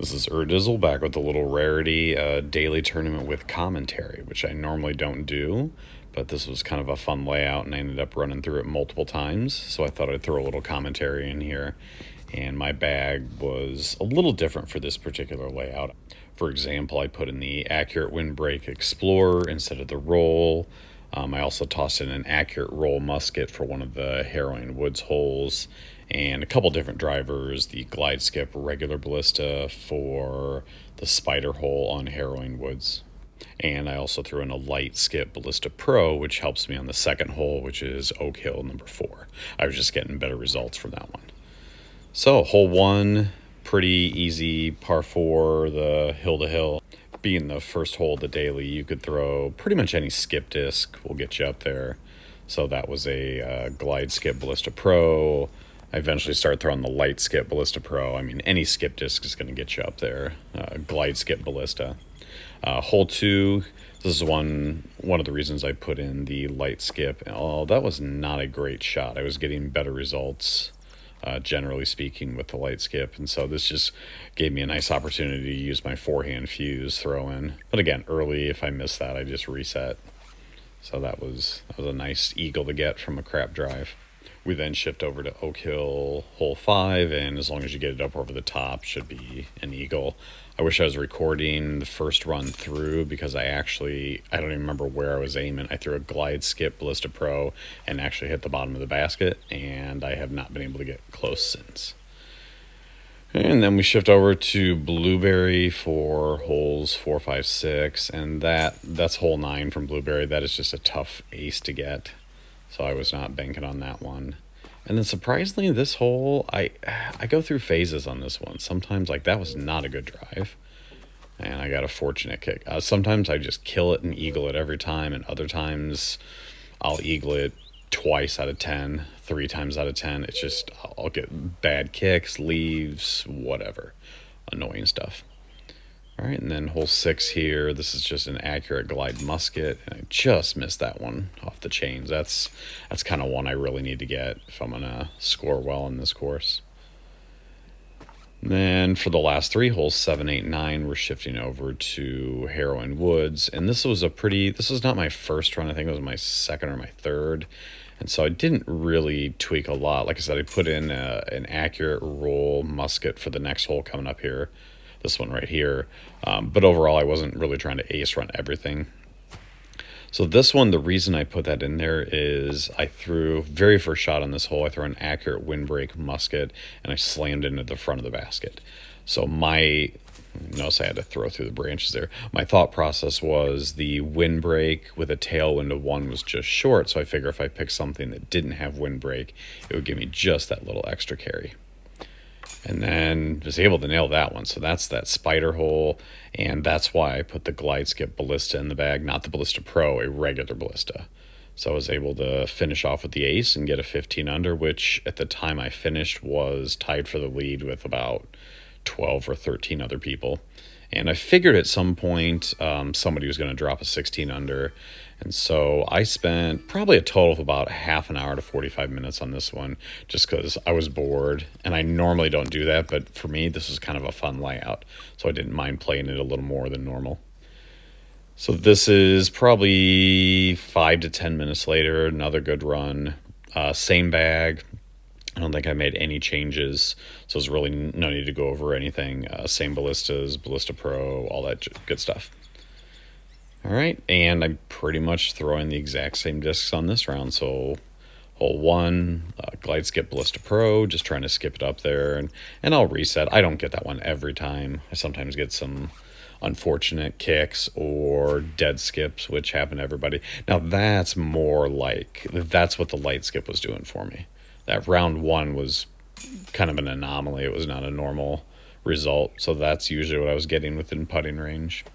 This is Urdizzle back with a little rarity daily tournament with commentary, which I normally don't do, but this was kind of a fun layout and I ended up running through it multiple times, so I thought I'd throw a little commentary in here. And my bag was a little different for this particular layout. For example, I put in the Accurate Windbreak Explorer instead of the Roll. I also tossed in an Accurate Roll Musket for one of the Harrowing Woods holes, and a couple different drivers, the Glide Skip Regular Ballista for the Spider hole on Harrowing Woods. And I also threw in a Light Skip Ballista Pro, which helps me on the second hole, which is Oak Hill number 4. I was just getting better results from that one. So, hole 1, pretty easy, par 4, the hill to hill. Being the first hole of the daily, you could throw pretty much any skip disc will get you up there. So that was a Glide Skip Ballista Pro. I eventually started throwing the Light Skip Ballista Pro. I mean, any skip disc is going to get you up there. Glide Skip Ballista. Hole 2, this is one of the reasons I put in the Light Skip. Oh, that was not a great shot. I was getting better results, generally speaking, with the Light Skip. And so this just gave me a nice opportunity to use my forehand fuse throw in. But again, early, if I missed that, I just reset. So that was a nice eagle to get from a crap drive. We then shift over to Oak Hill, hole 5, and as long as you get it up over the top, should be an eagle. I wish I was recording the first run through because I don't even remember where I was aiming. I threw a Glide Skip Ballista Pro and actually hit the bottom of the basket, and I have not been able to get close since. And then we shift over to Blueberry for holes 4, 5, 6, and that's hole 9 from Blueberry. That is just a tough ace to get, so I was not banking on that one. And then surprisingly, this hole, I go through phases on this one. Sometimes, like, that was not a good drive, and I got a fortunate kick. Sometimes I just kill it and eagle it every time, and other times I'll eagle it twice out of 10, 3 times out of 10. It's just, I'll get bad kicks, leaves, whatever. Annoying stuff. All right, and then hole 6 here. This is just an Accurate Glide Musket, and I just missed that one off the chains. That's kind of one I really need to get if I'm going to score well in this course. Then for the last 3 holes, 7, 8, 9, we're shifting over to Harrowing Woods, and this was not my first run. I think it was my second or my third, and so I didn't really tweak a lot. Like I said, I put in an Accurate Roll Musket for the next hole coming up here. This one right here, but overall I wasn't really trying to ace run everything. So this one, the reason I put that in there is I threw, very first shot on this hole, I threw an Accurate Windbreak Musket and I slammed into the front of the basket. So notice I had to throw through the branches there. My thought process was the windbreak with a tailwind of 1 was just short, so I figure if I picked something that didn't have windbreak, it would give me just that little extra carry. And then was able to nail that one. So that's that Spider hole, and that's why I put the Glide Skip Ballista in the bag, not the Ballista Pro, a regular Ballista. So I was able to finish off with the ace and get a 15 under, which at the time I finished was tied for the lead with about 12 or 13 other people. And I figured at some point somebody was going to drop a 16 under. And so I spent probably a total of about half an hour to 45 minutes on this one just because I was bored. And I normally don't do that, but for me, this was kind of a fun layout. So I didn't mind playing it a little more than normal. So this is probably 5 to 10 minutes later, another good run. Same bag. I don't think I made any changes, so there's really no need to go over anything. Same ballistas, Ballista Pro, all that good stuff. All right, and I'm pretty much throwing the exact same discs on this round. So hole 1, Glide Skip Ballista Pro, just trying to skip it up there, and I'll reset. I don't get that one every time. I sometimes get some unfortunate kicks or dead skips, which happen to everybody. Now that's what the Light Skip was doing for me. That round 1 was kind of an anomaly. It was not a normal result. So that's usually what I was getting within putting range.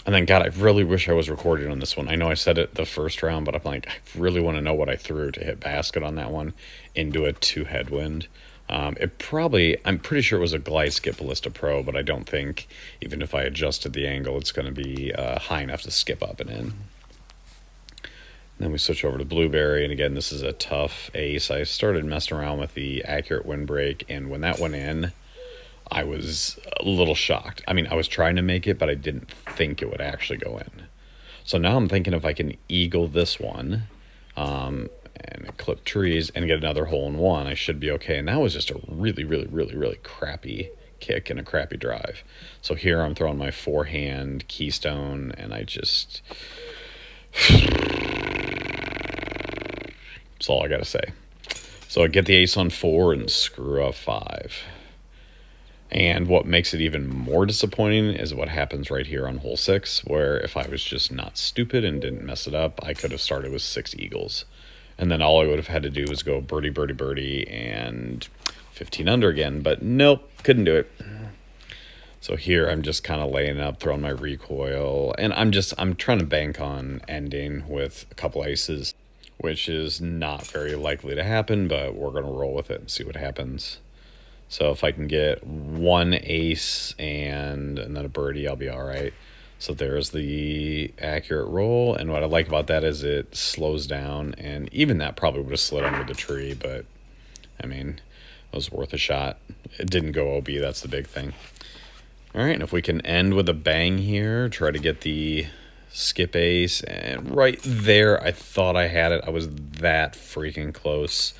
And then, God, I really wish I was recording on this one. I know I said it the first round, but I'm like, I really want to know what I threw to hit basket on that one into a 2 headwind. I'm pretty sure it was a Glide Skip Ballista Pro, but I don't think, even if I adjusted the angle, it's going to be high enough to skip up and in. Then we switch over to Blueberry, and again, this is a tough ace. I started messing around with the Accurate Windbreak, and when that went in, I was a little shocked. I mean, I was trying to make it, but I didn't think it would actually go in. So now I'm thinking if I can eagle this one, and clip trees and get another hole in one, I should be okay. And that was just a really, really, really, really crappy kick and a crappy drive. So here I'm throwing my forehand keystone, and I just... That's all I got to say. So I get the ace on 4 and screw up 5. And what makes it even more disappointing is what happens right here on hole 6, where if I was just not stupid and didn't mess it up, I could have started with 6 eagles. And then all I would have had to do was go birdie, birdie, birdie, and 15 under again. But nope, couldn't do it. So here I'm just kind of laying up, throwing my recoil. And I'm trying to bank on ending with a couple aces, which is not very likely to happen, but we're going to roll with it and see what happens. So if I can get one ace and then a birdie, I'll be all right. So there's the accurate roll. And what I like about that is it slows down. And even that probably would have slid under the tree. But, I mean, it was worth a shot. It didn't go OB. That's the big thing. All right. And if we can end with a bang here, try to get the skip ace. And right there, I thought I had it. I was that freaking close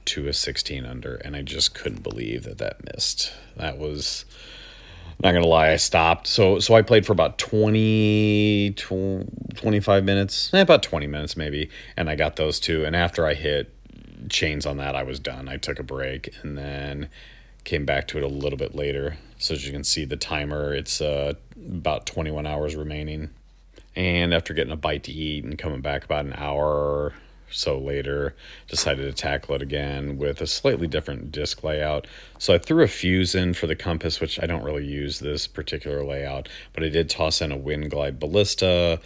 to a 16 under, and I just couldn't believe that missed. That was, not gonna lie, I stopped. So I played for about 25 minutes, about 20 minutes maybe, and I got those two. And after I hit chains on that, I was done. I took a break and then came back to it a little bit later. So as you can see, the timer, it's about 21 hours remaining. And after getting a bite to eat and coming back about an hour so later, decided to tackle it again with a slightly different disc layout. So I threw a fuse in for the compass, which I don't really use this particular layout, but I did toss in a wind glide ballista,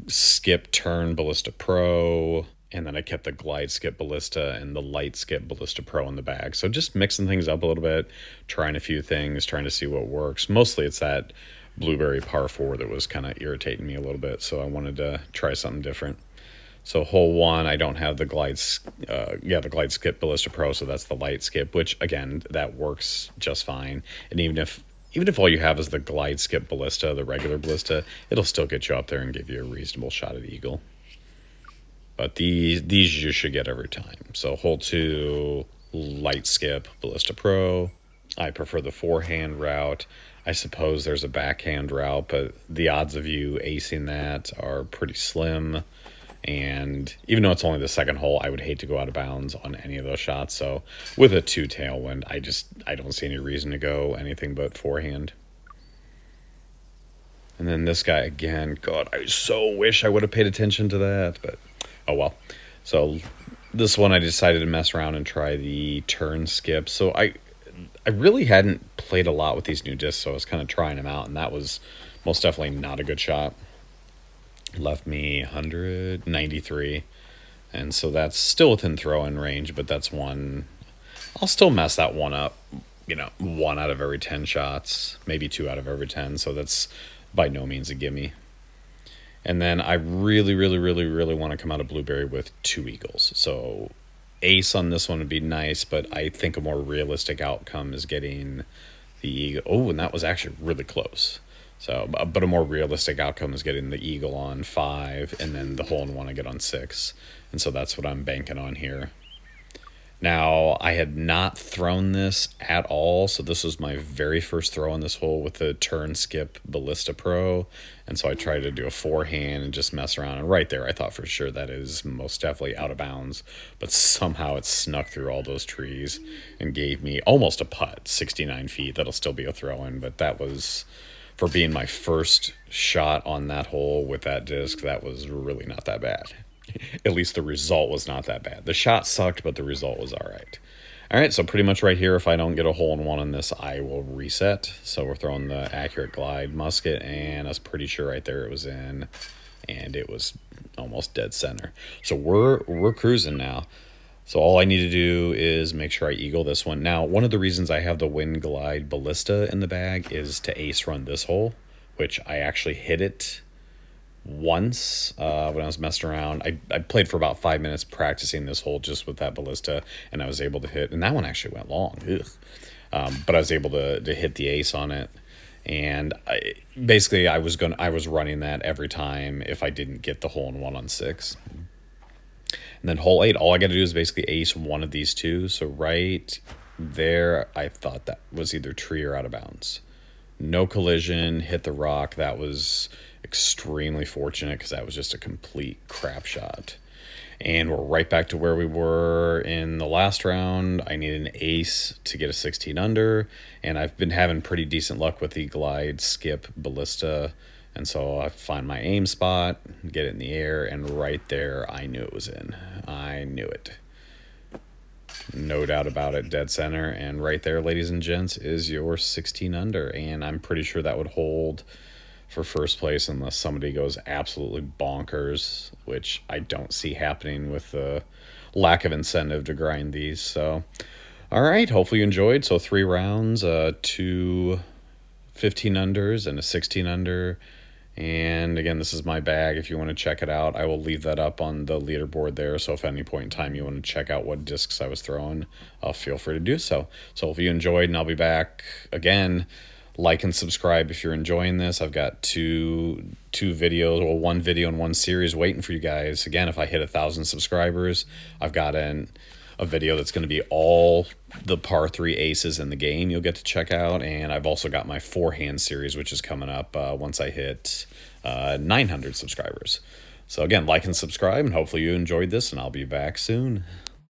skip turn ballista pro, and then I kept the glide skip ballista and the light skip ballista pro in the bag. So just mixing things up a little bit, trying a few things, trying to see what works. Mostly it's that blueberry par 4 that was kind of irritating me a little bit, so I wanted to try something different. So hole 1, I don't have the glide skip ballista pro, so that's the light skip, which again, that works just fine. And even if all you have is the glide skip ballista, the regular ballista, it'll still get you up there and give you a reasonable shot at eagle. But these you should get every time. So hole 2, light skip ballista pro. I prefer the forehand route. I suppose there's a backhand route, but the odds of you acing that are pretty slim. And even though it's only the second hole, I would hate to go out of bounds on any of those shots. So with a 2 tailwind, I don't see any reason to go anything but forehand. And then this guy again, God, I so wish I would have paid attention to that, but oh well. So this one I decided to mess around and try the turn skip. So I really hadn't played a lot with these new discs, so I was kind of trying them out, and that was most definitely not a good shot. Left me 193, and so that's still within throw-in range, but that's one I'll still mess that one up, 1 out of every 10 shots, maybe 2 out of every 10, so that's by no means a gimme. And then I really, really, really, really want to come out of blueberry with 2 eagles. So ace on this one would be nice, but I think a more realistic outcome is getting the eagle. Oh, and that was actually really close. So, but a more realistic outcome is getting the eagle on 5 and then the hole in 1 I get on 6. And so that's what I'm banking on here. Now, I had not thrown this at all, so this was my very first throw on this hole with the turn skip ballista pro. And so I tried to do a forehand and just mess around. And right there, I thought for sure that is most definitely out of bounds. But somehow it snuck through all those trees and gave me almost a putt, 69 feet. That'll still be a throw-in, but that was... For being my first shot on that hole with that disc, that was really not that bad. At least the result was not that bad. The shot sucked, but the result was all right. All right, so pretty much right here, if I don't get a hole in 1 on this, I will reset. So we're throwing the accurate glide musket, and I was pretty sure right there it was in, and it was almost dead center. So we're cruising now. So all I need to do is make sure I eagle this one. Now, one of the reasons I have the wind glide ballista in the bag is to ace run this hole, which I actually hit it once when I was messing around. I played for about 5 minutes practicing this hole just with that ballista, and I was able to hit. And that one actually went long. Ugh. but I was able to hit the ace on it. And I was running that every time if I didn't get the hole in one on 6. And then hole 8, all I got to do is basically ace one of these two. So right there, I thought that was either tree or out of bounds. No collision, hit the rock. That was extremely fortunate because that was just a complete crap shot. And we're right back to where we were in the last round. I needed an ace to get a 16 under, and I've been having pretty decent luck with the glide, skip, ballista. And so I find my aim spot, get it in the air, and right there, I knew it was in. I knew it. No doubt about it, dead center. And right there, ladies and gents, is your 16 under. And I'm pretty sure that would hold for first place unless somebody goes absolutely bonkers, which I don't see happening with the lack of incentive to grind these. So, all right, hopefully you enjoyed. So 3 rounds, 2 15 unders and a 16 under. And again, this is my bag. If you want to check it out, I will leave that up on the leaderboard there. So if at any point in time you want to check out what discs I was throwing, feel free to do so. So if you enjoyed, and I'll be back again. Like and subscribe if you're enjoying this. I've got two videos, well, 1 video and 1 series waiting for you guys. Again, if I hit 1,000 subscribers, I've got a video that's going to be all the par 3 aces in the game you'll get to check out. And I've also got my 4-hand series, which is coming up once I hit 900 subscribers. So again, like and subscribe, and hopefully you enjoyed this, and I'll be back soon.